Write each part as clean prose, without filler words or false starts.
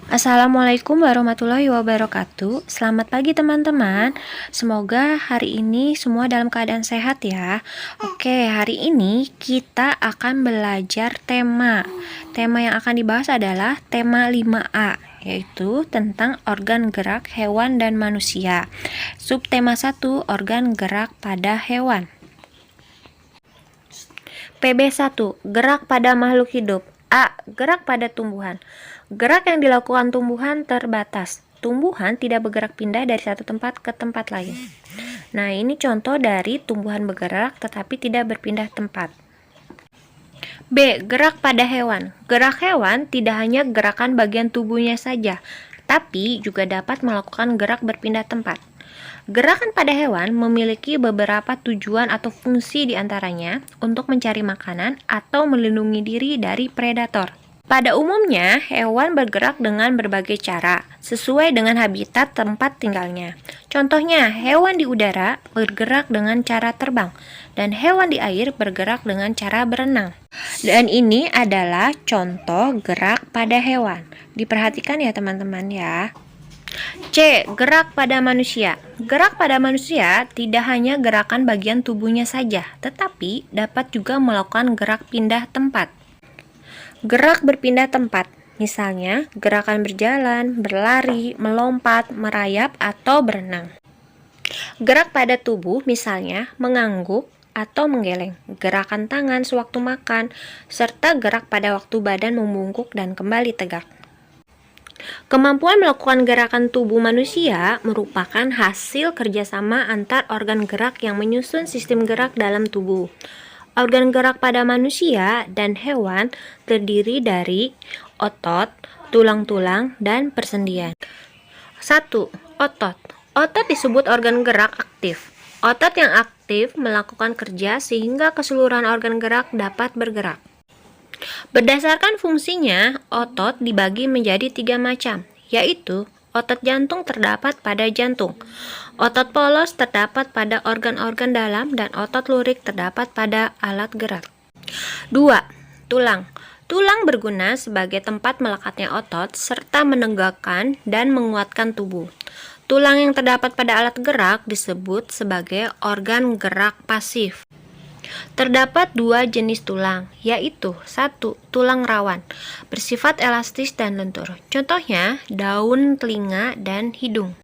Assalamualaikum warahmatullahi wabarakatuh. Selamat pagi teman-teman. Semoga hari ini semua dalam keadaan sehat ya. Oke, hari ini kita akan belajar tema. Tema yang akan dibahas adalah tema 5A, yaitu tentang organ gerak hewan dan manusia. Subtema 1, organ gerak pada hewan. PB1, gerak pada makhluk hidup. A. Gerak pada tumbuhan. Gerak yang dilakukan tumbuhan terbatas. Tumbuhan tidak bergerak pindah dari satu tempat ke tempat lain. Nah, ini contoh dari tumbuhan bergerak tetapi tidak berpindah tempat. B. Gerak pada hewan. Gerak hewan tidak hanya gerakan bagian tubuhnya saja, tapi juga dapat melakukan gerak berpindah tempat. Gerakan pada hewan memiliki beberapa tujuan atau fungsi diantaranya untuk mencari makanan atau melindungi diri dari predator. Pada umumnya, hewan bergerak dengan berbagai cara, sesuai dengan habitat tempat tinggalnya. Contohnya, hewan di udara bergerak dengan cara terbang, dan hewan di air bergerak dengan cara berenang. Dan ini adalah contoh gerak pada hewan. Diperhatikan ya teman-teman ya. C. Gerak pada manusia. Gerak pada manusia tidak hanya gerakan bagian tubuhnya saja, tetapi dapat juga melakukan gerak pindah tempat. Gerak berpindah tempat, misalnya gerakan berjalan, berlari, melompat, merayap, atau berenang. Gerak pada tubuh, misalnya mengangguk atau menggeleng, gerakan tangan sewaktu makan, serta gerak pada waktu badan membungkuk dan kembali tegak. Kemampuan melakukan gerakan tubuh manusia merupakan hasil kerjasama antar organ gerak yang menyusun sistem gerak dalam tubuh. Organ gerak pada manusia dan hewan terdiri dari otot, tulang-tulang, dan persendian. 1. Otot. Otot disebut organ gerak aktif. Otot yang aktif melakukan kerja sehingga keseluruhan organ gerak dapat bergerak. Berdasarkan fungsinya, otot dibagi menjadi 3 macam, yaitu otot jantung terdapat pada jantung, otot polos terdapat pada organ-organ dalam, dan otot lurik terdapat pada alat gerak. 2. Tulang. Tulang berguna sebagai tempat melekatnya otot serta menegakkan dan menguatkan tubuh. Tulang yang terdapat pada alat gerak disebut sebagai organ gerak pasif. Terdapat 2 jenis tulang, yaitu 1. Tulang rawan, bersifat elastis dan lentur. Contohnya, daun telinga dan hidung.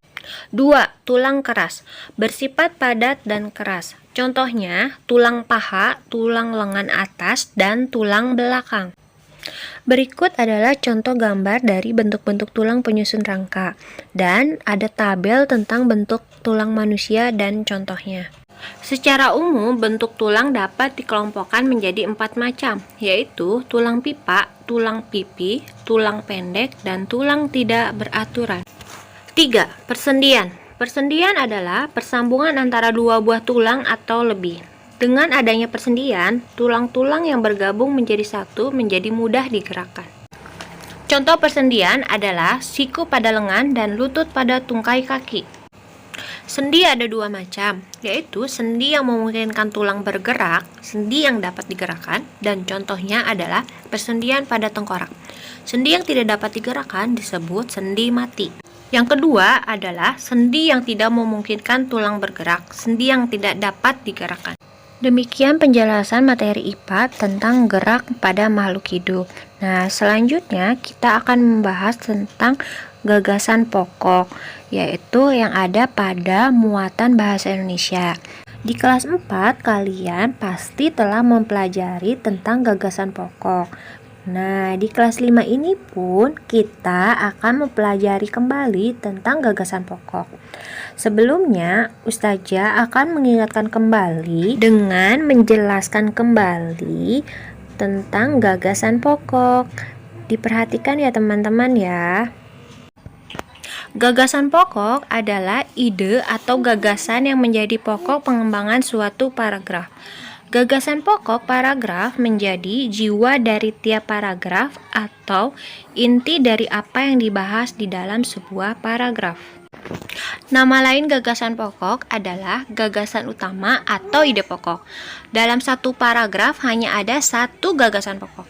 2. Tulang keras, bersifat padat dan keras. Contohnya, tulang paha, tulang lengan atas, dan tulang belakang. Berikut adalah contoh gambar dari bentuk-bentuk tulang penyusun rangka, dan ada tabel tentang bentuk tulang manusia dan contohnya. Secara umum, bentuk tulang dapat dikelompokkan menjadi 4 macam, yaitu tulang pipa, tulang pipi, tulang pendek, dan tulang tidak beraturan. 3. Persendian. Persendian adalah persambungan antara 2 buah tulang atau lebih. Dengan adanya persendian, tulang-tulang yang bergabung menjadi satu menjadi mudah digerakkan. Contoh persendian adalah siku pada lengan dan lutut pada tungkai kaki. Sendi ada 2 macam, yaitu sendi yang memungkinkan tulang bergerak, sendi yang dapat digerakkan, dan contohnya adalah persendian pada tengkorak. Sendi yang tidak dapat digerakkan disebut sendi mati. Yang kedua adalah sendi yang tidak memungkinkan tulang bergerak, sendi yang tidak dapat digerakkan. Demikian penjelasan materi IPA tentang gerak pada makhluk hidup. Nah, selanjutnya kita akan membahas tentang gagasan pokok, yaitu yang ada pada muatan bahasa Indonesia. Di kelas 4, kalian pasti telah mempelajari tentang gagasan pokok. Nah, di kelas 5 ini pun kita akan mempelajari kembali tentang gagasan pokok. Sebelumnya, Ustazah akan mengingatkan kembali dengan menjelaskan kembali tentang gagasan pokok. Diperhatikan ya teman-teman ya. Gagasan pokok adalah ide atau gagasan yang menjadi pokok pengembangan suatu paragraf. Gagasan pokok paragraf menjadi jiwa dari tiap paragraf atau inti dari apa yang dibahas di dalam sebuah paragraf. Nama lain gagasan pokok adalah gagasan utama atau ide pokok. Dalam satu paragraf hanya ada satu gagasan pokok.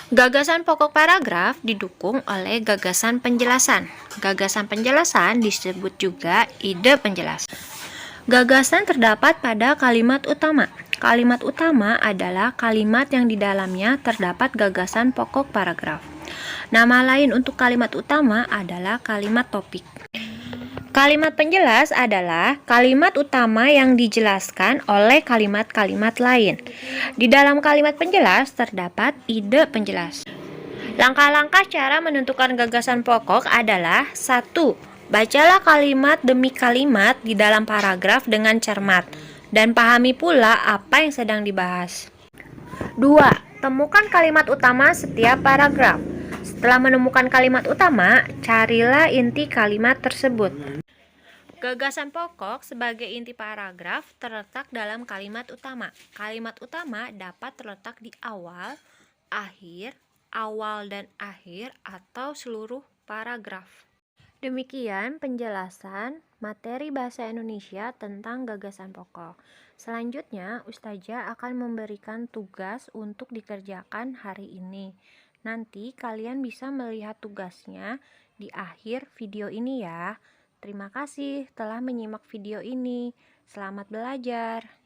Gagasan pokok paragraf didukung oleh gagasan penjelasan. Gagasan penjelasan disebut juga ide penjelasan. Gagasan terdapat pada kalimat utama. Kalimat utama adalah kalimat yang di dalamnya terdapat gagasan pokok paragraf. Nama lain untuk kalimat utama adalah kalimat topik. Kalimat penjelas adalah kalimat utama yang dijelaskan oleh kalimat-kalimat lain. Di dalam kalimat penjelas terdapat ide penjelas. Langkah-langkah cara menentukan gagasan pokok adalah 1. Bacalah kalimat demi kalimat di dalam paragraf dengan cermat dan pahami pula apa yang sedang dibahas. 2. Temukan kalimat utama setiap paragraf. Setelah menemukan kalimat utama, carilah inti kalimat tersebut. Gagasan pokok sebagai inti paragraf terletak dalam kalimat utama. Kalimat utama dapat terletak di awal, akhir, awal dan akhir, atau seluruh paragraf. Demikian penjelasan materi bahasa Indonesia tentang gagasan pokok. Selanjutnya, Ustazah akan memberikan tugas untuk dikerjakan hari ini. Nanti kalian bisa melihat tugasnya di akhir video ini ya. Terima kasih telah menyimak video ini. Selamat belajar.